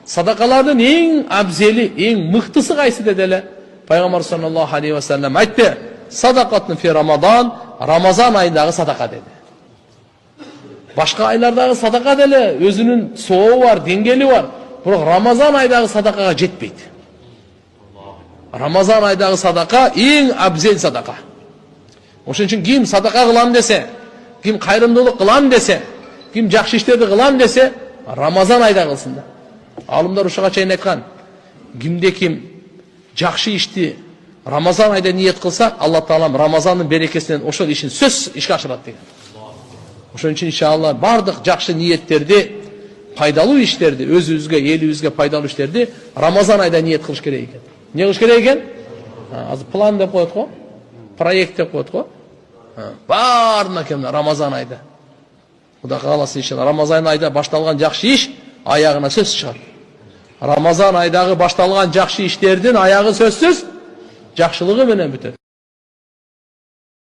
Садақалардың ең абзели, ең мықтысы қайсы деді әлі? Пайғамбар саллаллаху алейхи ва саллям айтты: садақатын фи Рамадан, Рамазан айындағы садақа деді. Башқа айлардағы садақа деді, өзінің соғы бар, деңгелі бар. Бірақ Рамазан айдағы садақаға жетпейді. Рамазан айдағы садақа ең абзел садақа. Ошон үчүн ким садақа кылам десе, ким кайрымдуулук кылам десе, ким жакшы иштерди кылам десе, Рамазан айда кылсын да. Алымдар ушуга чейин айткан, кимде ким жакшы ишти Рамазан айда ниет кылса, Алла Таалам Рамазандын берекесинен ошол ишин сөз ишке ашырат деген. Ошон үчүн иншалла бардык жакшы ниеттерди, пайдалуу иштерди, өзүбүзгө, элибизге пайдалуу иштерди Рамазан айда ниет кылыш керек экен. Не кылыш керек экен? Азыр план деп коет го, проект деп коет го. Баарына кем Рамазан айда. Кудай кааласа иншалла Рамазан айда башталган жакшы иш аягына сөз чыгат. Рамазан айдагы башталган жакшы иштердин аягы сөзсүз жакшылыгы менен бүтөт.